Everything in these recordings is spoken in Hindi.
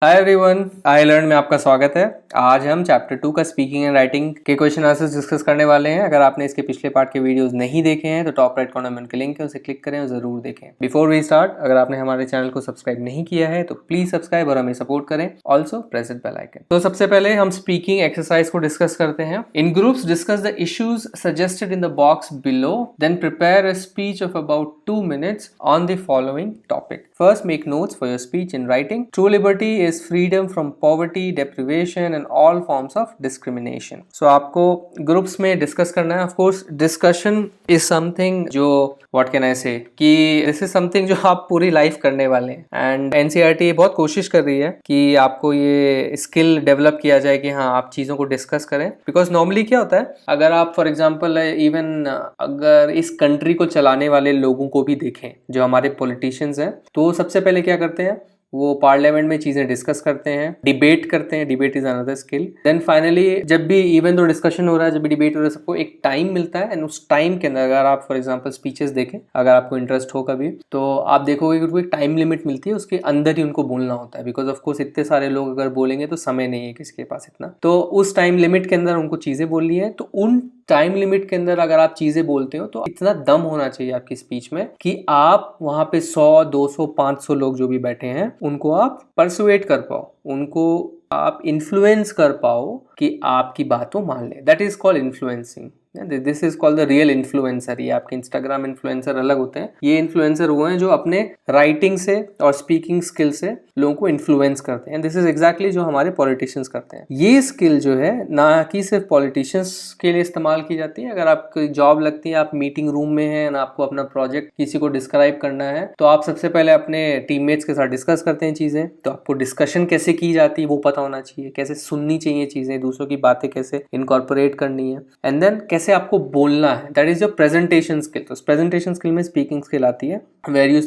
हाय एवरीवन, आई लर्न में आपका स्वागत है। आज हम चैप्टर 2 का स्पीकिंग एंड राइटिंग के क्वेश्चन आंसर्स डिस्कस करने वाले हैं। अगर आपने इसके पिछले पार्ट के वीडियोस नहीं देखे हैं तो टॉप राइट कॉर्नर में उनके लिंक है, उसे क्लिक करें और जरूर देखें। बिफोर वी स्टार्ट, अगर आपने हमारे चैनल को सब्सक्राइब नहीं किया है तो प्लीज सब्सक्राइब और हमें सपोर्ट करें। Also press the bell icon. तो सबसे पहले हम स्पीकिंग एक्सरसाइज को डिस्कस करते हैं। In groups discuss the issues suggested in the box below, then prepare a speech of about 2 minutes on the following topic. First, make notes for your speech in writing. True liberty is freedom from poverty, deprivation and all forms of discrimination. So आपको ग्रुप्स में डिस्कस करना है। Of course discussion is something जो व्हाट कैन आई से कि दिस इज समथिंग जो आप पूरी लाइफ करने वाले हैं। एंड एनसीईआरटी बहुत कोशिश कर रही है कि आपको ये स्किल डेवलप किया जाए कि हाँ आप चीज़ों को डिस्कस करें। बिकॉज नॉर्मली क्या होता है, अगर आप फॉर एग्जाम्पल इवन अगर इस कंट्री को चलाने वाले लोगों को भी देखें जो हमारे पॉलिटिशियंस हैं, तो सबसे पहले क्या करते हैं, वो पार्लियामेंट में चीजें डिस्कस करते हैं, डिबेट करते हैं। Debate is another skill. Then finally जब भी इवन तो डिस्कशन हो रहा है, जब भी डिबेट हो रहा है, सबको एक टाइम मिलता है एंड उस टाइम के अंदर अगर आप फॉर एग्जांपल स्पीचेस देखें, अगर आपको इंटरेस्ट हो कभी, तो आप देखोगे कि उनको एक टाइम लिमिट मिलती है, उसके अंदर ही उनको बोलना होता है। बिकॉज ऑफ कोर्स इतने सारे लोग अगर बोलेंगे तो समय नहीं है किसी के पास इतना, तो उस टाइम लिमिट के अंदर उनको चीजें बोलनी है। तो उन टाइम लिमिट के अंदर अगर आप चीजें बोलते हो तो इतना दम होना चाहिए आपकी स्पीच में कि आप वहां पे 100, 200, 500 लोग जो भी बैठे हैं उनको आप परसुएट कर पाओ, उनको आप इन्फ्लुएंस कर पाओ कि आपकी बात वो मान ले। That is called influencing. This is called the real influencer. ये आपके इंस्टाग्राम इन्फ्लुएंसर अलग होते हैं, ये इन्फ्लुएंसर वो हैं जो अपने राइटिंग से और स्पीकिंग स्किल से लोगों को इन्फ्लुएंस करते हैं। दिस इज एग्जैक्टली जो हमारे पॉलिटिशियंस करते हैं। ये स्किल जो है ना कि सिर्फ पॉलिटिशियंस के लिए इस्तेमाल की जाती है। अगर आपकी जॉब लगती है, आप मीटिंग रूम में हैं ना, आपको अपना प्रोजेक्ट किसी को डिस्क्राइब करना है, तो आप सबसे पहले अपने टीममेट्स के साथ डिस्कस करते हैं चीजें। तो आपको डिस्कशन कैसे की जाती है वो पता होना चाहिए, कैसे सुननी चाहिए चीजें, दूसरों की बातें कैसे इनकॉर्पोरेट करनी है, एंड देन कैसे आपको बोलना है। That is your presentation skill. तो प्रेजेंटेशन स्किल में स्पीकिंग स्किल आती है, वेर यू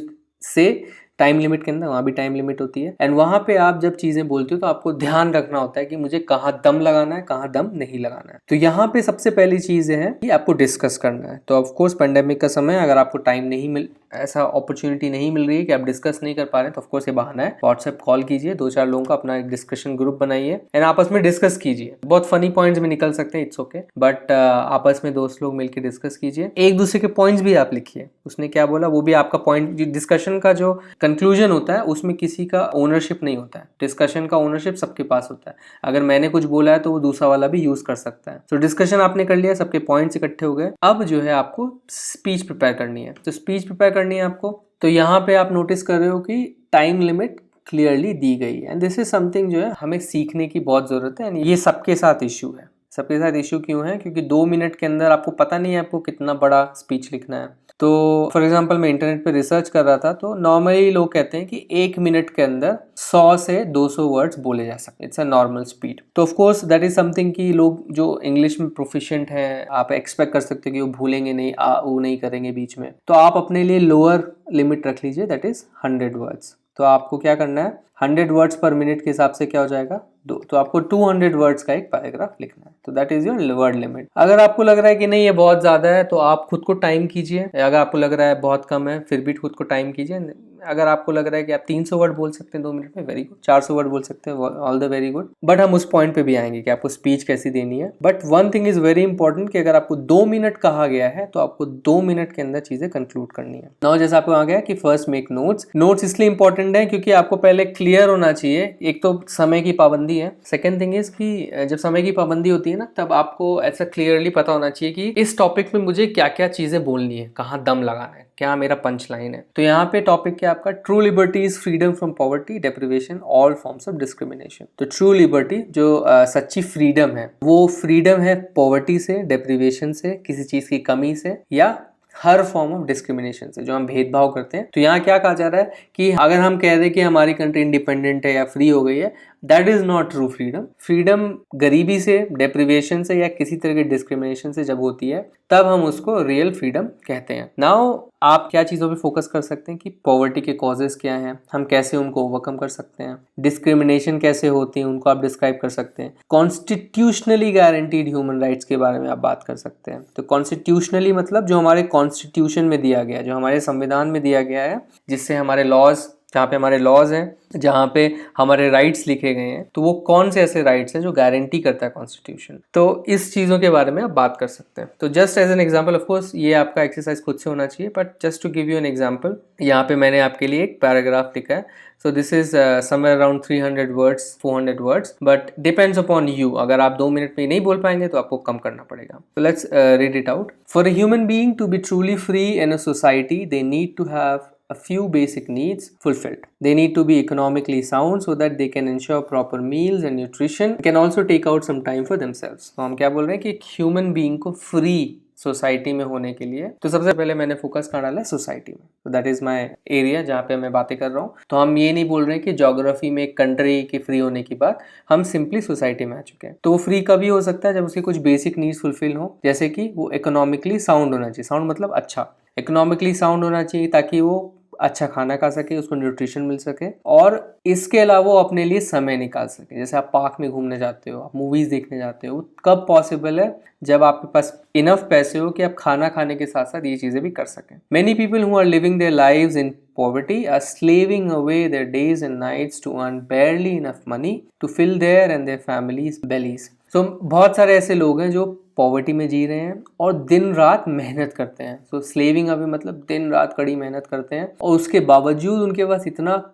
से टाइम लिमिट के अंदर, वहां भी टाइम लिमिट होती है। एंड वहां पे आप जब चीजें बोलते हो तो आपको ध्यान रखना होता है कि मुझे कहाँ दम लगाना है, कहाँ दम नहीं लगाना है। तो यहाँ पे सबसे पहली चीज है कि आपको डिस्कस करना है। तो ऑफ कोर्स पेंडेमिक का समय, अगर आपको टाइम नहीं मिल, ऐसा अपॉर्चुनिटी नहीं मिल रही है कि आप डिस्कस नहीं कर पा रहे हैं, तो ऑफकोर्स ये बहाना है। व्हाट्सएप कॉल कीजिए, 2-4 लोगों का अपना एक डिस्कशन ग्रुप बनाइए एंड आपस में डिस्कस कीजिए। बहुत फनी पॉइंट्स में निकल सकते हैं, इट्स ओके, बट आपस में दोस्त लोग मिलकर डिस्कस कीजिए। एक दूसरे के पॉइंट्स भी आप लिखिए, उसने क्या बोला वो भी आपका पॉइंट। डिस्कशन का जो कंक्लूजन होता है उसमें किसी का ओनरशिप नहीं होता है। डिस्कशन का ओनरशिप सबके पास होता है। अगर मैंने कुछ बोला है तो वो दूसरा वाला भी यूज कर सकता है। तो डिस्कशन आपने कर लिया, सबके पॉइंट्स इकट्ठे हो गए। अब जो है आपको स्पीच प्रिपेयर करनी है। तो स्पीच प्रिपेयर करनी है आपको, तो यहाँ पे आप नोटिस कर रहे हो कि टाइम लिमिट क्लियरली दी गई है। एंड दिस इज समथिंग जो है हमें सीखने की बहुत जरूरत है। एंड ये सबके साथ इश्यू है। सबके साथ इश्यू क्यों है? क्योंकि 2 मिनट के अंदर आपको पता नहीं है आपको कितना बड़ा स्पीच लिखना है। तो फॉर एग्जांपल मैं इंटरनेट पे रिसर्च कर रहा था, तो नॉर्मली लोग कहते हैं कि 1 मिनट के अंदर 100 से 200 वर्ड्स बोले जा सकते हैं। It's a normal speed. तो of course that is something कि लोग जो इंग्लिश में प्रोफिशिएंट हैं, आप एक्सपेक्ट कर सकते हो कि वो भूलेंगे नहीं, वो नहीं करेंगे बीच में। तो आप अपने लिए लोअर लिमिट रख लीजिए, दैट इज 100 वर्ड्स। तो आपको क्या करना है, 100 वर्ड्स पर मिनट के हिसाब से क्या हो जाएगा 2, तो आपको 200 वर्ड्स का एक पैराग्राफ लिखना है। तो that is your word limit. अगर आपको लग रहा है कि नहीं ये बहुत ज्यादा है तो आप खुद को टाइम कीजिए। अगर आपको लग रहा है बहुत कम है फिर भी खुद को टाइम कीजिए। अगर आपको लग रहा है कि आप 300 वर्ड बोल सकते हैं 2 मिनट में, वेरी गुड। 400 वर्ड बोल सकते हैं, all the very good. But हम उस पॉइंट पे भी आएंगे कि आपको स्पीच कैसी देनी है। But one thing is very important कि अगर आपको 2 मिनट कहा गया है तो आपको 2 मिनट के अंदर चीजें कंक्लूड करनी है। नाउ जैसे आपको आ गया कि फर्स्ट मेक नोट्स। नोट्स इसलिए इंपॉर्टेंट है क्योंकि आपको पहले क्लियर होना चाहिए। एक तो समय की पाबंदी है, सेकेंड थिंग इज कि जब समय की पाबंदी होती है ना, तब आपको ऐसा क्लियरली पता होना चाहिए कि इस टॉपिक में मुझे क्या क्या चीजें बोलनी है, कहाँ दम लगाना है, क्या मेरा पंच लाइन है। तो यहाँ पे टॉपिक क्या आपका, true liberty is freedom from poverty, deprivation, all forms of discrimination. तो ट्रू लिबर्टी जो सच्ची फ्रीडम है, वो फ्रीडम है पॉवर्टी से, डेप्रिवेशन से, किसी चीज की कमी से, या हर फॉर्म ऑफ डिस्क्रिमिनेशन से, जो हम भेदभाव करते हैं। तो यहाँ क्या कहा जा रहा है कि अगर हम कह दें कि हमारी कंट्री इंडिपेंडेंट है या फ्री हो गई है, that is not true freedom. Freedom गरीबी से, डेप्रिवेशन से या किसी तरह के डिस्क्रिमिनेशन से जब होती है, तब हम उसको रियल फ्रीडम कहते हैं। नाउ आप क्या चीज़ों पे फोकस कर सकते हैं कि पॉवर्टी के कॉजेस क्या हैं, हम कैसे उनको ओवरकम कर सकते हैं, डिस्क्रिमिनेशन कैसे होती है उनको आप डिस्क्राइब कर सकते हैं, कॉन्स्टिट्यूशनली गारंटीड ह्यूमन राइट्स के बारे में आप बात कर सकते हैं। तो कॉन्स्टिट्यूशनली मतलब जो हमारे कॉन्स्टिट्यूशन में दिया गया है, जो हमारे संविधान में दिया गया है, जिससे हमारे लॉज जहाँ पे हमारे लॉज हैं, जहाँ पे हमारे राइट्स लिखे गए हैं, तो वो कौन से ऐसे राइट्स हैं जो गारंटी करता है कॉन्स्टिट्यूशन। तो इस चीज़ों के बारे में आप बात कर सकते हैं। तो just as an example, of course ये आपका एक्सरसाइज खुद से होना चाहिए, but just to give you an example, यहाँ पे मैंने आपके लिए एक पैराग्राफ लिखा है। So this is somewhere around 300 words, 400 words, but depends upon you. अगर आप 2 मिनट में नहीं बोल पाएंगे तो आपको कम करना पड़ेगा। So let's read it out. For a human being to be truly free in a society, they need to have a few basic needs fulfilled. They need to be economically sound so that they can ensure proper meals and nutrition. They can also take out some time for themselves. तो हम क्या बोल रहे हैं कि एक ह्यूमन बीइंग को फ्री सोसाइटी में होने के लिए, तो सबसे पहले मैंने फोकस कर डाला है सोसाइटी में। तो दैट इज माय एरिया जहाँ पे मैं बातें कर रहा हूँ। तो हम ये नहीं बोल रहे हैं कि ज्योग्राफी में एक कंट्री के फ्री होने की बात, हम सिंपली सोसाइटी में आ चुके हैं। तो वो फ्री कभी हो सकता है जब उसकी कुछ बेसिक नीड्स फुलफिल हो, जैसे कि वो इकोनॉमिकली साउंड होना चाहिए। साउंड मतलब अच्छा, इकोनॉमिकली साउंड होना चाहिए ताकि वो अच्छा खाना खा सके, उसको न्यूट्रिशन मिल सके, और इसके अलावा वो अपने लिए समय निकाल सके। जैसे आप पार्क में घूमने जाते हो, आप मूवीज देखने जाते हो, कब पॉसिबल है? जब आपके पास इनफ पैसे हो कि आप खाना खाने के साथ साथ ये चीजें भी कर सकें। Many people who are living their lives in poverty are slaving away their days and nights to earn barely enough money to fill their and their families' bellies. So बहुत सारे ऐसे लोग हैं जो पॉवर्टी में जी रहे हैं और दिन रात मेहनत करते हैं। सो स्लेविंग अवे मतलब दिन रात कड़ी मेहनत करते हैं, और उसके बावजूद उनके पास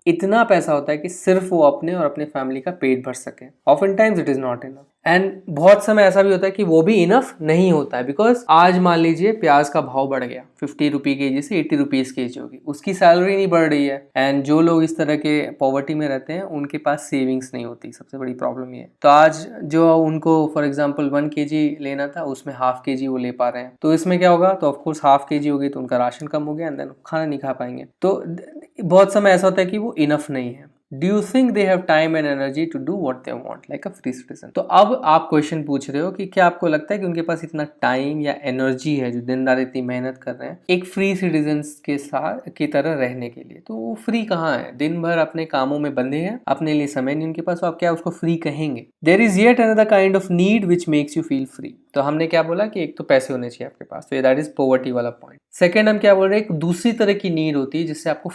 इतना पैसा होता है कि सिर्फ वो अपने और अपने फैमिली का पेट भर सके। Often times it is not enough, and बहुत समय ऐसा भी होता है कि वो भी इनफ नहीं होता है। बिकॉज आज मान लीजिए प्याज का भाव बढ़ गया, 50 रुपये केजी से 80 रुपीज केजी होगी, उसकी सैलरी नहीं बढ़ रही है, एंड जो लोग इस तरह के पॉवर्टी में रहते हैं उनके पास सेविंग्स नहीं होती। सबसे बड़ी प्रॉब्लम ये है। तो आज जो उनको फॉर एग्जाम्पल 1 kg लेना था, उसमें ½ kg वो ले पा रहे हैं। तो इसमें क्या होगा? तो ऑफकोर्स ½ kg होगी तो उनका राशन कम हो गया, एंड देन खाना नहीं खा पाएंगे। तो बहुत समय ऐसा होता है कि वो इनफ नहीं है। Do you think they have time and energy to do what they want like a free citizen? तो अब आप क्वेश्चन पूछ रहे हो कि क्या आपको लगता है कि उनके पास इतना टाइम या एनर्जी है जो दिन रात इतनी मेहनत कर रहे हैं एक फ्री सिटीजन्स के साथ की तरह रहने के लिए? तो वो फ्री कहाँ है? दिन भर अपने कामों में बंधे हैं, अपने लिए समय नहीं उनके पास, तो आप क्या उसको फ्री कहेंगे? There is yet another kind of need which makes you feel free. तो हमने क्या बोला कि एक तो पैसे होने चाहिए आपके पास, तो दैट इज पॉवर्टी वाला पॉइंट। सेकेंड हम क्या बोल रहे हैं, एक दूसरी तरह की नीड होती है जिससे आपको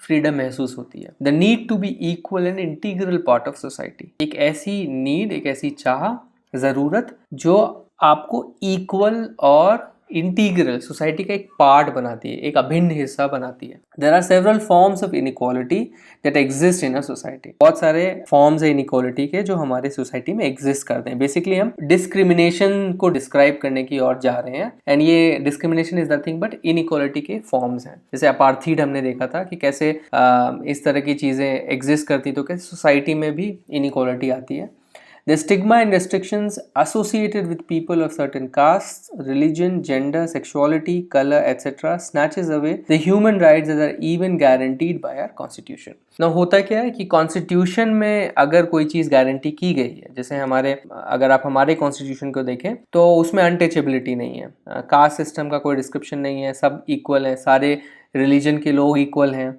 फ्रीडम महसूस होती है। The need to be equal and integral part of society. एक ऐसी नीड, एक ऐसी चाह, जरूरत जो आपको इक्वल और इंटीग्रल सोसाइटी का एक पार्ट बनाती है, एक अभिन्न हिस्सा बनाती है। There are several forms of inequality that exist in a society. बहुत सारे फॉर्म्स है इनइक्वालिटी के जो हमारे सोसाइटी में एग्जिस्ट करते हैं। बेसिकली हम डिस्क्रिमिनेशन को डिस्क्राइब करने की ओर जा रहे हैं, एंड ये discrimination is nothing but inequality के फॉर्म्स हैं। जैसे अपार्थीड हमने देखा था कि कैसे इस तरह की चीजें एग्जिस्ट करती, तो कैसे सोसाइटी में भी इनइक्वालिटी आती है। The stigma and restrictions associated with people of certain castes, religion, gender, sexuality, color, etc. snatches away the human rights that are even guaranteed by our constitution. Now होता क्या है कि कॉन्स्टिट्यूशन में अगर कोई चीज़ गारंटी की गई है, जैसे अगर आप हमारे कॉन्स्टिट्यूशन को देखें तो उसमें अनटचेबिलिटी नहीं है, कास्ट सिस्टम का कोई डिस्क्रिप्शन नहीं है, सब इक्वल है, सारे रिलीजन के लोग इक्वल हैं,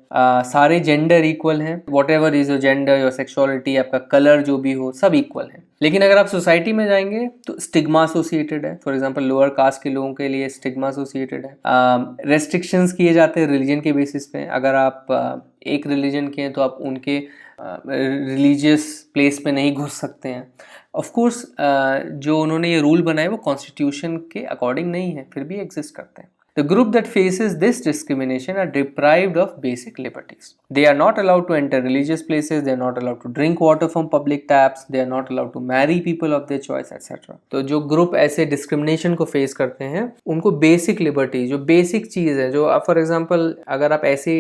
सारे जेंडर इक्वल हैं, what ever is your gender, your sexuality, आपका कलर जो भी हो, सब इक्वल है। लेकिन अगर आप सोसाइटी में जाएंगे तो स्टिग्मा एसोसिएटेड है। फॉर एग्जांपल लोअर कास्ट के लोगों के लिए स्टिग्मा एसोसिएटेड है। रेस्ट्रिक्शंस किए जाते हैं रिलीजन के बेसिस पे। अगर आप एक रिलीजन के हैं तो आप उनके रिलीजियस प्लेस पे नहीं घुस सकते हैं। ऑफ कोर्स जो उन्होंने ये रूल बनाए वो कॉन्स्टिट्यूशन के अकॉर्डिंग नहीं है, फिर भी एग्जिस्ट करते हैं। The group that faces this discrimination are deprived of basic liberties. They are not allowed to enter religious places, they are not allowed to drink water from public taps, they are not allowed to marry people of their choice, etc. तो जो ग्रुप ऐसे डिस्क्रिमिनेशन को फेस करते हैं उनको बेसिक लिबर्टी, जो बेसिक चीज़ है, जो फॉर एग्जांपल अगर आप ऐसी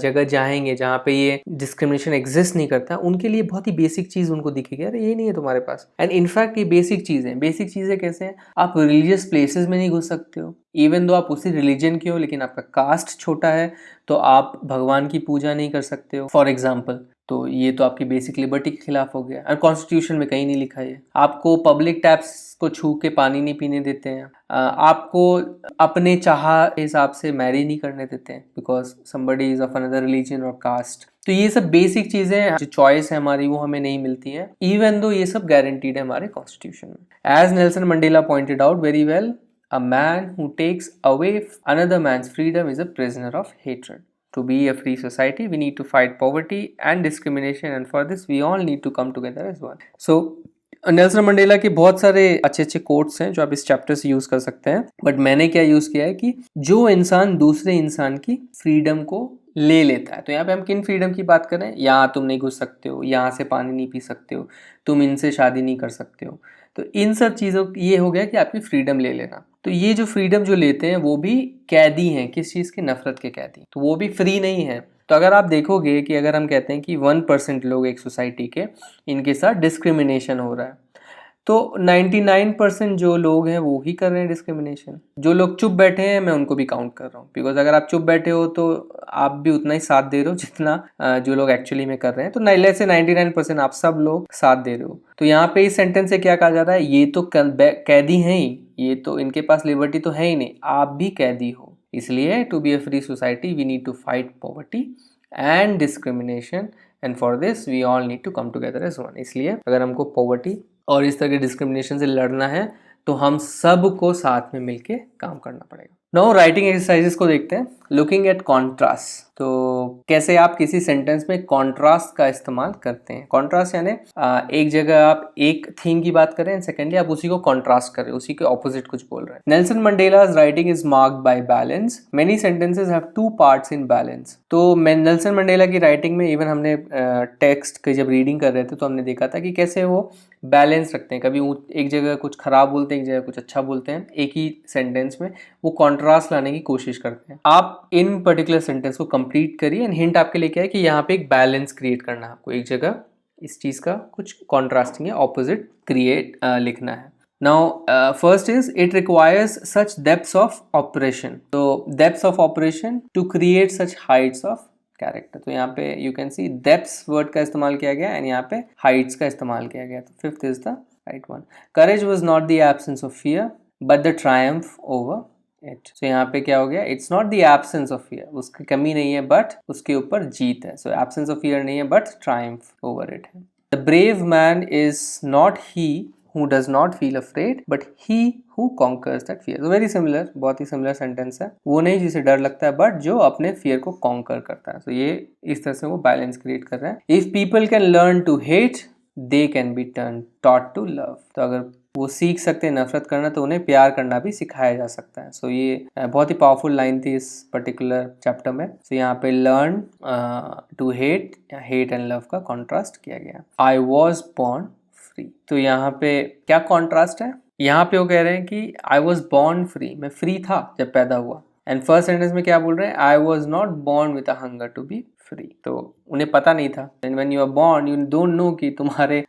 जगह जाएंगे जहाँ पे ये डिस्क्रिमिनेशन एग्जिस्ट नहीं करता, उनके लिए बहुत ही बेसिक चीज़ उनको दिखेगी, अरे ये नहीं है तुम्हारे पास। एंड इनफैक्ट ये बेसिक चीज़ें कैसे हैं? आप रिलीजियस प्लेसेस में नहीं घुस सकते हो, इवन दो आप उसी रिलीजन के हो, लेकिन आपका कास्ट छोटा है तो आप भगवान की पूजा नहीं कर सकते हो फॉर एग्जाम्पल। तो ये तो आपकी बेसिक लिबर्टी के खिलाफ हो गया, और कॉन्स्टिट्यूशन में कहीं नहीं लिखा है। आपको पब्लिक टैप्स को छू के पानी नहीं पीने देते हैं, आपको अपने चाह के हिसाब से मैरी नहीं करने देते हैं because somebody is of another religion और कास्ट। तो ये सब बेसिक चीजें जो चॉइस है हमारी वो हमें नहीं मिलती है, इवन दो ये सब गारंटीड है हमारे कॉन्स्टिट्यूशन में। As Nelson Mandela pointed out very well, a man who takes away another man's freedom is a prisoner of hatred. To be a free society, we need to fight poverty and discrimination, and for this we all need to come together as one. So Nelson Mandela के बहुत सारे अच्छे अच्छे कोट्स हैं जो आप इस चैप्टर से यूज कर सकते हैं, बट मैंने क्या यूज किया है कि जो इंसान दूसरे इंसान की फ्रीडम को ले लेता है, तो यहाँ पे हम किन फ्रीडम की बात कर रहे हैं, यहाँ तुम नहीं घुस सकते हो, यहाँ से पानी नहीं पी सकते हो, तुम इनसे शादी नहीं कर सकते हो, तो इन सब चीज़ों ये हो गया कि आपकी फ्रीडम ले लेना। तो ये जो फ्रीडम जो लेते हैं वो भी कैदी हैं, किस चीज़ के, नफरत के कैदी, तो वो भी फ्री नहीं है। तो अगर आप देखोगे कि अगर हम कहते हैं कि 1% लोग एक सोसाइटी के, इनके साथ डिस्क्रिमिनेशन हो रहा है, तो 99% जो लोग हैं वो ही कर रहे हैं डिस्क्रिमिनेशन। जो लोग चुप बैठे हैं मैं उनको भी काउंट कर रहा हूँ, बिकॉज अगर आप चुप बैठे हो तो आप भी उतना ही साथ दे रहे हो जितना जो लोग एक्चुअली में कर रहे हैं। तो लेट्स से 99% आप सब लोग साथ दे रहे हो। तो यहाँ पे इस सेंटेंस से क्या कहा जा रहा है, ये तो कैदी हैं ही, ये तो इनके पास लिबर्टी तो है ही नहीं, आप भी कैदी हो। इसलिए to be a free society we need to fight poverty and discrimination, and for this we all need to come together as one. इसलिए अगर हमको पॉवर्टी और इस तरह के डिस्क्रिमिनेशन से लड़ना है तो हम सबको साथ में मिलके काम करना पड़ेगा। नाउ राइटिंग एक्सरसाइजेस को देखते हैं। लुकिंग एट कॉन्ट्रास्ट, तो कैसे आप किसी सेंटेंस में कॉन्ट्रास्ट का इस्तेमाल करते हैं। कॉन्ट्रास्ट यानी एक जगह आप एक थीम की बात करें, सेकेंडली आप उसी को कॉन्ट्रास्ट कर रहे हैं, उसी के ऑपोजिट कुछ बोल रहे हैं। Nelson Mandela's writing is marked by balance, many sentences have two parts in balance. तो नेल्सन मंडेला की राइटिंग में इवन हमने टेक्स्ट की जब रीडिंग कर रहे थे तो हमने देखा था कि कैसे वो बैलेंस रखते हैं, कभी एक जगह कुछ खराब बोलते हैं, एक जगह कुछ अच्छा बोलते हैं, एक ही सेंटेंस में वो कॉन्ट्रास्ट लाने की कोशिश करते हैं। आप इन पर्टिकुलर सेंटेंस को कंप्लीट करिए, एंड हिंट आपके लिए क्या है कि यहाँ पे एक बैलेंस क्रिएट करना है आपको, एक जगह इस चीज का कुछ कॉन्ट्रास्टिंग या ऑपोजिट क्रिएट लिखना है। Now first is it requires such depths of operation, तो depths of operation to create such heights of character. तो यहाँ पे you can see depths word का इस्तेमाल किया गया एंड यहाँ पे हाइट्स का इस्तेमाल किया गया। तो fifth is the right one. Courage was not the absence of fear but the triumph over it. So यहाँ पे क्या हो गया, it's not the absence of fear, उसकी कमी नहीं है बट उसके ऊपर जीत है। सो एब्सेंस ऑफ फियर नहीं है बट ट्रायम्फ ओवर इट है। The brave man is not he who does not feel afraid but he who conquers that fear। तो very similar, बहुत ही similar sentence है। वो नहीं जिसे डर लगता है but जो अपने fear को conquer करता है। तो ये इस तरह से वो balance create कर रहे हैं। If people can learn to hate they can be taught to love। तो अगर वो सीख सकते हैं नफरत करना तो उन्हें प्यार करना भी सिखाया जा सकता है। सो ये बहुत ही पावरफुल लाइन थी इस पर्टिकुलर चैप्टर में। सो यहाँ पे learn to hate and love का कॉन्ट्रास्ट किया गया। आई वॉज बॉर्न फ्री, तो यहाँ पे क्या कॉन्ट्रास्ट है, यहाँ पे वो कह रहे हैं कि आई वॉज बॉर्न फ्री, मैं फ्री था जब पैदा हुआ। एंड फर्स्ट सेंटेंस में क्या बोल रहे हैं, I was not born with a hunger to be free. तो उन्हें पता नहीं था, and when you are born you don't know कि तुम्हारे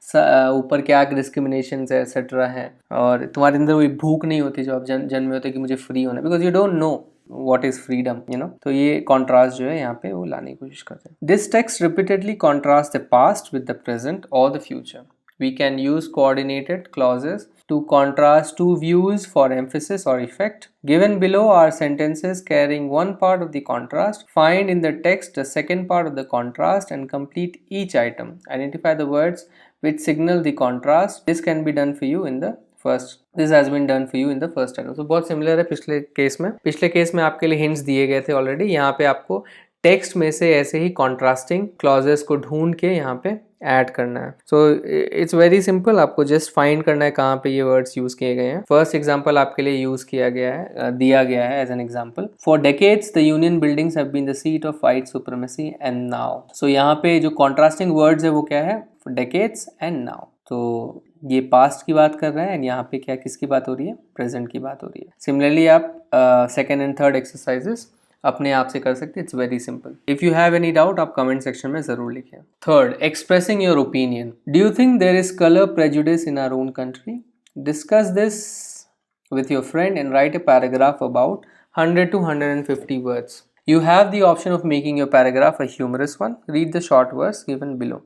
ऊपर क्या डिस्क्रिमिनेशन है एक्सेट्रा है, और तुम्हारे अंदर कोई भूख नहीं होती जो आप जन्मे होते कि मुझे फ्री होना, because you don't no what is freedom, you know। तो ये कॉन्ट्रास्ट जो है यहाँ पे वो लाने की कोशिश करते हैं। This text repeatedly contrasts the past with the present or the future। We can use coordinated clauses to contrast two views for emphasis or effect. Given below are sentences carrying one part of the contrast. Find in the text the second part of the contrast and complete each item. Identify the words which signal the contrast. This can be done for you in the first। This has been done for you in the first item। So बहुत सिमिलर है पिछले केस में। पिछले केस में आपके लिए हिंट्स दिए गए थे ऑलरेडी, यहाँ पे आपको टेक्स्ट में से ऐसे ही कॉन्ट्रास्टिंग क्लॉजेस को ढूंढ के यहाँ पे ऐड करना है। सो इट्स वेरी सिंपल, आपको जस्ट फाइंड करना है कहाँ पे ये वर्ड्स यूज किए गए हैं। फर्स्ट एग्जांपल आपके लिए यूज किया गया है, दिया गया है as an example. For decades the union buildings have been the seat of white supremacy and now. So यहाँ पे जो कॉन्ट्रास्टिंग वर्ड्स है वो क्या है, डेकेड्स एंड नाउ। तो ये पास्ट की बात कर रहे हैं, एंड यहाँ पे क्या किसकी बात हो रही है, प्रेजेंट की बात हो रही है। सिमिलरली आप सेकेंड एंड थर्ड एक्सरसाइजेस अपने आप से कर सकते हैं। It's very simple. If you have any doubt आप कमेंट सेक्शन में जरूर लिखें। Third, expressing your opinion. Do you think there is colour prejudice in our own country? Discuss this with your friend and write a paragraph about 100 to 150 words. You have the option of making your paragraph a humorous one. Read the short verse given below.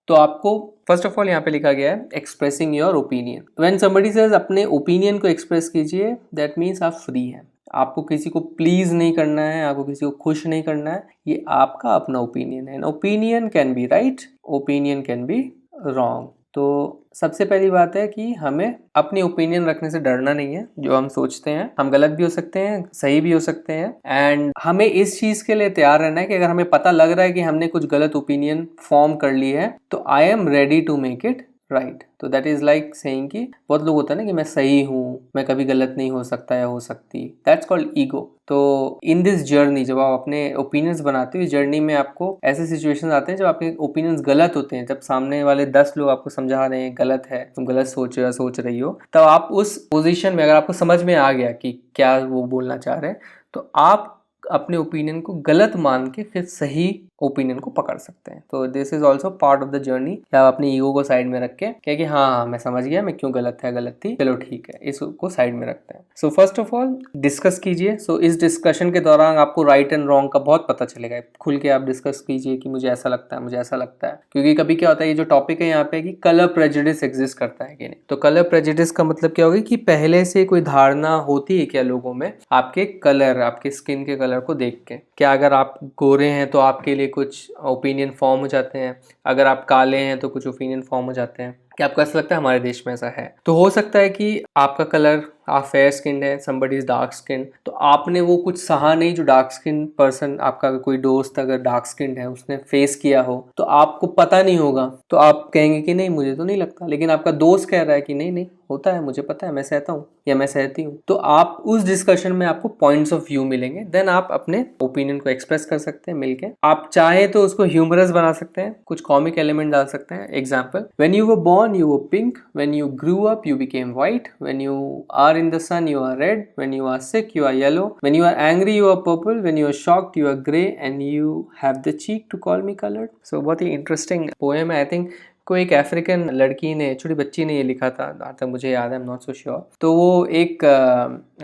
तो आपको फर्स्ट ऑफ ऑल यहाँ पे लिखा गया है expressing your opinion. When somebody says अपने ओपिनियन को एक्सप्रेस कीजिए, दैट मीन्स आप फ्री हैं। आपको किसी को प्लीज नहीं करना है, आपको किसी को खुश नहीं करना है, ये आपका अपना ओपिनियन है। Opinion can be right, opinion can be wrong. तो सबसे पहली बात है कि हमें अपनी ओपिनियन रखने से डरना नहीं है। जो हम सोचते हैं हम गलत भी हो सकते हैं, सही भी हो सकते हैं, एंड हमें इस चीज के लिए तैयार रहना है कि अगर हमें पता लग रहा है कि हमने कुछ गलत ओपिनियन फॉर्म कर ली है तो I am ready to make it right. तो दैट इज लाइक सेइंग कि बहुत लोग होता है ना कि मैं सही हूँ, मैं कभी गलत नहीं हो सकता या हो सकती, दैट्स कॉल्ड ईगो। तो इन दिस जर्नी जब आप अपने ओपिनियंस बनाते हो, इस जर्नी में आपको ऐसे सिचुएशंस आते हैं जब आपके ओपिनियंस गलत होते हैं, जब सामने वाले 10 लोग आपको समझा रहे हैं गलत है, तुम गलत सोच रहे हो या सोच रही हो, तब आप उस पोजीशन में अगर आपको समझ में आ गया कि क्या वो बोलना चाह रहे हैं तो आप अपने ओपिनियन को गलत मान के फिर सही ओपिनियन को पकड़ सकते हैं। तो this is also part of the journey. आप अपनी ईगो को साइड में रख के क्या कि हाँ मैं समझ गया मैं क्यों गलत है, गलत थी, चलो ठीक है, इसको साइड में रखते हैं। So first of all discuss कीजिए। सो इस डिस्कशन के दौरान आपको राइट एंड रॉन्ग का बहुत पता चलेगा। खुल के आप डिस्कस कीजिए कि मुझे ऐसा लगता है, मुझे ऐसा लगता है, क्योंकि कभी क्या होता है, ये जो टॉपिक है यहाँ पे कि कलर प्रेजुडिस एग्जिस्ट करता है कि नहीं। तो कलर प्रेजुडिस का मतलब क्या होगा कि पहले से कोई धारणा होती है क्या लोगों में आपके कलर, आपके स्किन के कलर को देख के। क्या अगर आप गोरे हैं तो आपके लिए कुछ ओपिनियन फॉर्म हो जाते हैं, अगर आप काले हैं तो कुछ ओपिनियन फॉर्म हो जाते हैं। क्या आपको ऐसा लगता है हमारे देश में ऐसा है? तो हो सकता है कि आपका कलर, आप फेयर स्किन है, समबडी इज डार्क स्किन, तो आपने वो कुछ सहा नहीं जो डार्क स्किन पर्सन, आपका कोई दोस्त अगर डार्क स्किन है उसने फेस किया हो तो आपको पता नहीं होगा, तो आप कहेंगे कि नहीं मुझे तो नहीं लगता, लेकिन आपका दोस्त कह रहा है कि नहीं नहीं होता है, मुझे पता है, मैं सहता हूँ या मैं सहती हूँ। तो आप उस डिस्कशन में आपको पॉइंट्स ऑफ व्यू मिलेंगे, देन आप अपने ओपिनियन को एक्सप्रेस कर सकते हैं मिलके। आप चाहे तो उसको ह्यूमरस बना सकते हैं, कुछ कॉमिक एलिमेंट डाल सकते हैं। Example, when you were born you were pink, when you grew up you became white, when you are in the sun you are red, when you are sick you are yellow, when you are angry you are purple, when you are shocked you are grey, and you have the cheek to call me colored। So बहुत ही इंटरेस्टिंग पोएम है। आई थिंक कोई एक अफ्रीकन लड़की ने, छोटी बच्ची ने ये लिखा था, जहाँ तक मुझे याद है, I am not so sure. तो वो एक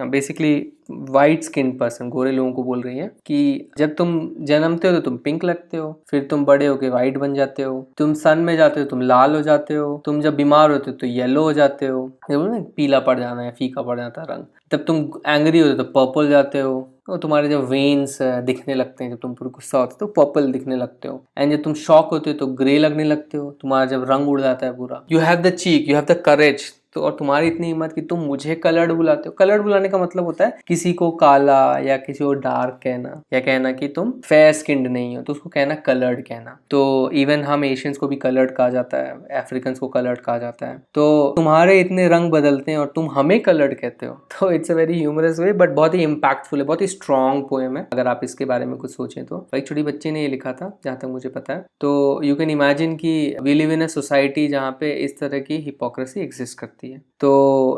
बेसिकली वाइट स्किन पर्सन, गोरे लोगों को बोल रही है कि जब तुम जन्मते हो तो तुम पिंक लगते हो, फिर तुम बड़े होके वाइट बन जाते हो, तुम सन में जाते हो तुम लाल हो जाते हो, तुम जब बीमार होते हो तो येलो हो जाते हो, पीला पड़ जाना है, फीका पड़ जाता है रंग, तब तुम एंग्री होते हो तो पर्पल जाते हो, तो तुम्हारे जब वेन्स दिखने लगते हैं, जब तुम पूरा गुस्सा होते हो तो पर्पल दिखने लगते हो, एंड जब तुम शॉक होते हो तो ग्रे लगने लगते हो, तुम्हारा जब रंग उड़ जाता है पूरा। You have the cheek, you have the courage, तो और तुम्हारी इतनी हिम्मत कि तुम मुझे कलर्ड बुलाते हो। कलर्ड बुलाने का मतलब होता है किसी को काला या किसी को डार्क कहना, या कहना कि तुम फेयर स्किन्ड नहीं हो तो उसको कहना कलर्ड कहना। तो इवन हम एशियंस को भी कलर्ड कहा जाता है, अफ्रीकन्स को कलर्ड कहा जाता है। तो तुम्हारे इतने रंग बदलते हैं और तुम हमें कलर्ड कहते हो, तो it's a very humorous way, but बहुत ही इम्पैक्टफुल है, बहुत ही स्ट्रॉन्ग पोएम है अगर आप इसके बारे में कुछ सोचें तो। एक छोटी बच्ची ने ये लिखा था जहाँ तक मुझे पता है। तो यू कैन इमेजिन कि we live in a society जहाँ पे इस तरह की हिपोक्रेसी एग्जिस्ट करती है। तो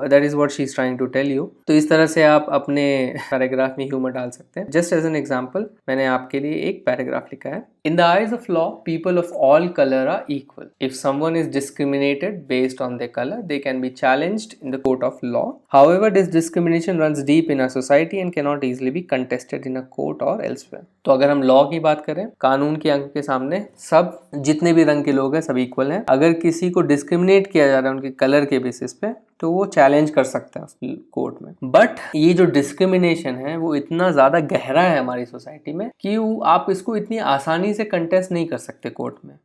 that is what she is trying to tell you. तो इस तरह से आप अपने पैराग्राफ में ह्यूमर डाल सकते हैं। जस्ट एज एन एग्जाम्पल मैंने आपके लिए एक पैराग्राफ लिखा है। In the eyes of law, people of all color are equal. If someone is discriminated based on their color, they can be challenged in the court of law. However, this discrimination runs deep in our society and cannot easily be contested in a court or elsewhere. तो अगर हम लॉ की बात करें, कानून की आंखों के सामने सब जितने भी रंग के लोग हैं सब इक्वल हैं। अगर किसी को डिस्क्रिमिनेट किया जा रहा है उनके कलर के बेसिस पे तो वो चैलेंज कर सकता है उस कोर्ट में। बट ये जो डिस्क्रिमिनेशन है वो इतना ज़्यादा गहरा है हमारी सोसाइटी में कि आप इसको इतनी आसानी से कंटेस्ट नहीं कर सकते कोर्ट में।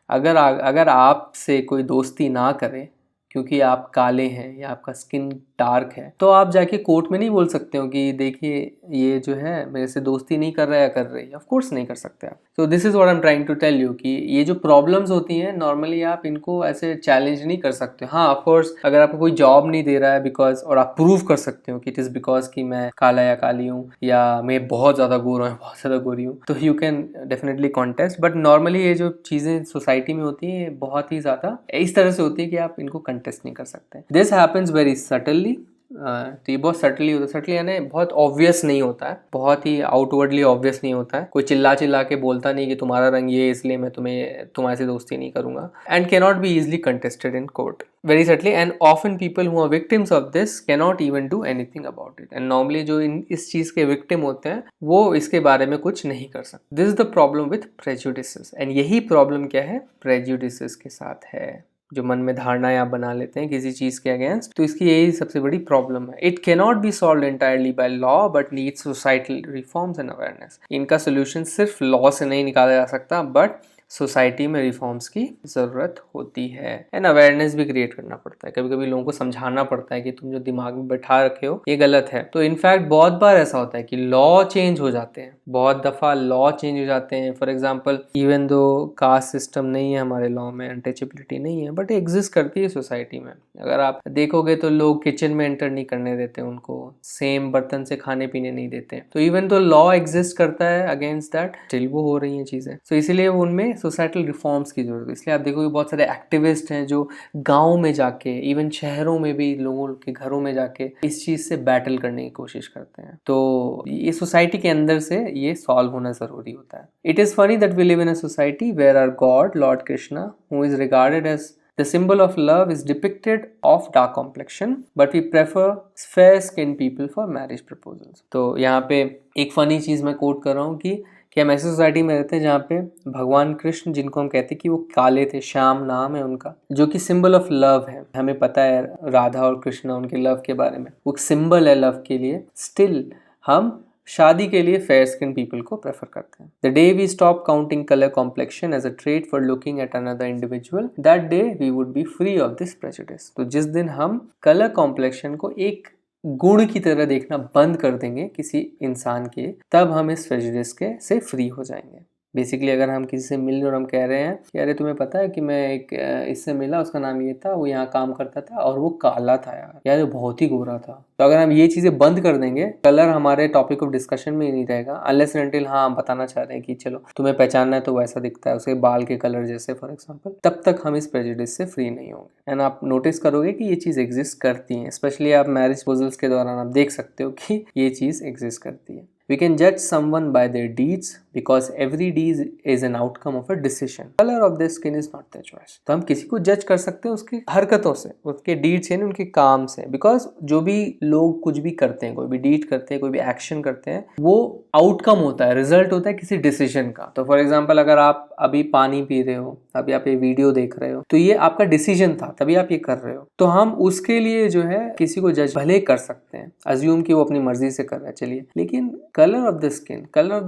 अगर आपसे कोई दोस्ती ना करे क्योंकि आप काले हैं या आपका स्किन डार्क है, तो आप जाके कोर्ट में नहीं बोल सकते हो कि देखिए ये जो है मेरे से दोस्ती नहीं कर रहा है या कर रही है। ऑफ कोर्स नहीं कर सकते आप। तो this is what I am trying to tell you कि ये जो प्रॉब्लम्स होती हैं नॉर्मली आप इनको ऐसे चैलेंज नहीं कर सकते। हाँ ऑफ कोर्स अगर आपको कोई जॉब नहीं दे रहा है बिकॉज, और आप प्रूव कर सकते हो कि इट इज बिकॉज कि मैं काला या काली हूँ या मैं बहुत ज़्यादा गोरा हूँ, बहुत ज़्यादा गोरी हूँ, तो you can definitely contest. But normally ये जो चीज़ें सोसाइटी में होती हैं बहुत ही ज़्यादा इस तरह से होती है कि आप इनको कंटेस्ट नहीं कर सकते। This happens very suddenly. तो ये बहुत सटली होता है। सटली यानी बहुत ऑब्वियस नहीं होता है, बहुत ही आउटवर्डली ऑब्वियस नहीं होता है। कोई चिल्ला चिल्ला के बोलता नहीं कि तुम्हारा रंग ये इसलिए मैं तुम्हारे से दोस्ती नहीं करूंगा। And cannot be easily contested in court very subtly, and often people who are victims of this cannot even do anything about it. And normally जो इस चीज के विक्टिम होते हैं वो इसके बारे में कुछ नहीं कर सकते। This is the problem with prejudices. And यही प्रॉब्लम क्या है प्रेजुडिसेस के साथ है, जो मन में धारणाएं आप बना लेते हैं किसी चीज के अगेंस्ट। तो इसकी यही सबसे बड़ी प्रॉब्लम है। It cannot be solve entirely by law but needs societal reforms and awareness. इनका सोल्यूशन सिर्फ लॉ से नहीं निकाला जा सकता, बट सोसाइटी में रिफॉर्म्स की ज़रूरत होती है। एंड अवेयरनेस भी क्रिएट करना पड़ता है, कभी कभी लोगों को समझाना पड़ता है कि तुम जो दिमाग में बैठा रखे हो ये गलत है। तो इनफैक्ट बहुत बार ऐसा होता है कि लॉ चेंज हो जाते हैं, बहुत दफ़ा लॉ चेंज हो जाते हैं। For example even though caste system नहीं है हमारे लॉ में, अनटचेबिलिटी नहीं है, बट एग्जिस्ट करती है सोसाइटी में। अगर आप देखोगे तो लोग किचन में एंटर नहीं करने देते, उनको सेम बर्तन से खाने पीने नहीं देते। तो इवन तो लॉ एग्जिस्ट करता है अगेंस्ट दैट, स्टिल वो हो रही हैं चीज़ें। तो इसीलिए उनमें सोसाइटल रिफॉर्म्स की जरूरत है। इसलिए आप देखोगे बहुत सारे एक्टिविस्ट हैं जो गाँव में जाके, इवन शहरों में भी लोगों के घरों में जाके इस चीज़ से बैटल करने की कोशिश करते हैं। तो ये सोसाइटी के अंदर से ये सॉल्व होना ज़रूरी होता है। It is funny that we live in a society where our god lord Krishna, who is regarded as the symbol of love, is depicted of dark complexion, but we prefer fair skinned people for marriage proposals. तो यहाँ पे एक फनी चीज़ मैं कोट कर रहा हूँ कि हम ऐसी सोसाइटी में रहते हैं जहाँ पे भगवान कृष्ण, जिनको हम कहते हैं कि वो काले थे, श्याम नाम है उनका, जो कि सिंबल ऑफ लव है। हमें पता है राधा और कृष्ण उनके लव के बारे में, वो सिंबल है लव के लिए। स्टिल हम शादी के लिए फेयर स्किन पीपल को प्रेफर करते हैं। The day we stop counting colour complexion as a trait for looking at another individual, that day we would be free of this prejudice. तो जिस दिन हम कलर कॉम्प्लेक्शन को एक गुण की तरह देखना बंद कर देंगे किसी इंसान के, तब हम इस प्रेजुडिस के से फ्री हो जाएंगे। बेसिकली अगर हम किसी से मिल रहे और हम कह रहे हैं कि अरे तुम्हें पता है कि मैं एक इससे मिला, उसका नाम ये था, वो यहाँ काम करता था और वो काला था यार ये बहुत ही गोरा था। तो अगर हम ये चीज़ें बंद कर देंगे, कलर हमारे टॉपिक ऑफ डिस्कशन में ही नहीं रहेगा, अनलेस एंड अनटिल हाँ हम बताना चाह रहे हैं कि चलो तुम्हें पहचानना है तो वैसा दिखता है, उसके बाल के कलर जैसे फॉर एग्जाम्पल, तब तक हम इस प्रेजुडिस से फ्री नहीं होंगे। एंड आप नोटिस करोगे कि ये चीज़ एग्जिस्ट करती है, स्पेशली आप मैरिज प्रपोजल्स के दौरान आप देख सकते हो कि ये चीज़ एग्जिस्ट करती है। We can judge someone by their deeds because every deed is an outcome of a decision. Color of their skin is not their choice. तो हम किसी को जज कर सकते हैं उसकी हरकतों से, उसके डीड्स यानी उनके काम से, बिकॉज जो भी लोग कुछ भी करते हैं, कोई भी डीड करते हैं, कोई भी एक्शन करते हैं, वो आउटकम होता है, रिजल्ट होता है किसी डिसीजन का। तो फॉर एग्जाम्पल अगर आप अभी पानी पी रहे हो, अभी आप ये वीडियो देख रहे हो, तो ये आपका डिसीजन था, तभी आप ये कर रहे हो। तो हम उसके लिए जो है किसी को जज भले कर सकते हैं, अज्यूम कि वो अपनी मर्जी से कर रहा है, चलिए, लेकिन कलर ऑफ द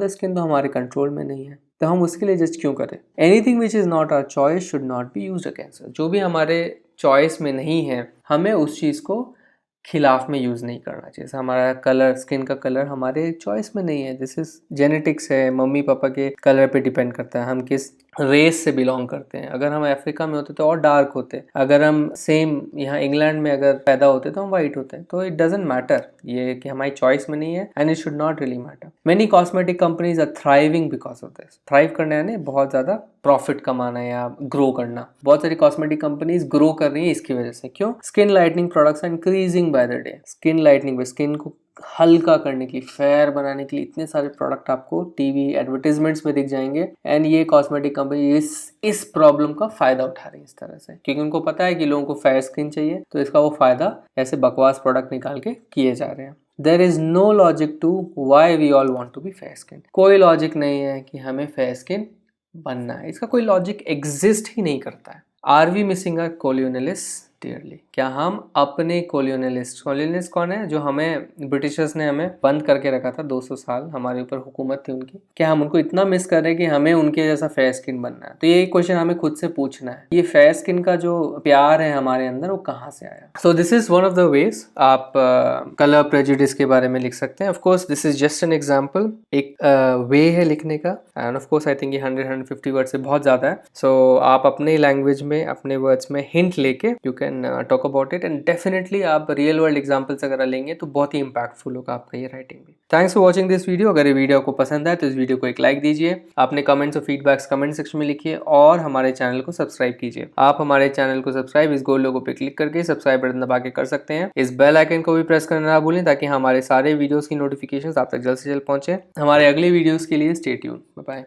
स्किन तो हमारे कंट्रोल में नहीं है, तो हम उसके लिए जज क्यों करें। Anything which is not our choice should not be used against us. जो भी हमारे चॉइस में नहीं है, हमें उस चीज को खिलाफ में यूज़ नहीं करना चाहिए। जैसे हमारा कलर, स्किन का कलर हमारे चॉइस में नहीं है, दिस इज जेनेटिक्स है, मम्मी पापा के कलर पे डिपेंड करता है हम किस रेस से बिलोंग करते हैं। अगर हम अफ्रीका में होते तो और डार्क होते, अगर हम सेम यहाँ इंग्लैंड में अगर पैदा होते तो हम वाइट होते। तो इट डजंट मैटर, ये कि हमारी चॉइस में नहीं है, and it should not really matter. Many cosmetic companies are thriving because of this. Thrive करना यानी बहुत ज़्यादा प्रॉफिट कमाना या ग्रो करना। बहुत सारी कॉस्मेटिक कंपनीज ग्रो कर रही है इसकी वजह से। क्यों? Skin lightening products are increasing by the day. Skin lightening में, स्किन को हल्का करने के लिए, फेयर बनाने के लिए इतने सारे प्रोडक्ट आपको टीवी एडवर्टाइजमेंट्स में दिख जाएंगे। एंड ये कॉस्मेटिक कंपनी इस प्रॉब्लम का फायदा उठा रही है इस तरह से, क्योंकि उनको पता है कि लोगों को फेयर स्किन चाहिए, तो इसका वो फायदा ऐसे बकवास प्रोडक्ट निकाल के किए जा रहे हैं। There is no logic to why we all want to be fair skin. कोई लॉजिक नहीं है कि हमें फेयर स्किन बनना है, इसका कोई लॉजिक एग्जिस्ट ही नहीं करता है। Are we missing a colonialist dearly? क्या हम अपने कोलोनियलिस्ट कौन है? जो हमें ब्रिटिशर्स ने हमें बंद करके रखा था 200 साल, हमारे ऊपर हुकूमत थी उनकी, क्या हम उनको इतना मिस कर रहे हैं कि हमें उनके जैसा फेयर स्किन बनना है? तो ये क्वेश्चन हमें खुद से पूछना है, ये फेयर स्किन का जो प्यार है हमारे अंदर वो कहाँ से आया? So this is one of the ways आप कलर प्रेजुडिस के बारे में लिख सकते हैं। Of course this is just an example, एक वे है लिखने का, end of course I think ये 100-150 वर्ड से बहुत ज़्यादा है। सो आप अपने लैंग्वेज में, अपने वर्ड्स में हिंट लेके you can talk about it, and definitely आप रियल वर्ल्ड एग्जांपल्स अगर लेंगे तो बहुत ही इंपैक्टफुल होगा आपका ये राइटिंग भी। Thanks for watching this video. अगर ये वीडियो आपको पसंद आए तो इस वीडियो को एक लाइक दीजिए, अपने कमेंट्स और फीडबैक्स कमेंट सेक्शन में लिखिए, और हमारे चैनल को सब्सक्राइब कीजिए। आप हमारे चैनल को सब्सक्राइब इस गोल लोगो पे क्लिक करके सब्सक्राइब बटन दबा के कर सकते हैं। इस बेल आइकन को भी प्रेस करना ना भूलें ताकि हमारे सारे वीडियोस की नोटिफिकेशंस आप तक जल्द से जल्द पहुंचे। हमारे अगले वीडियोस के लिए स्टे ट्यून्ड। Bye bye.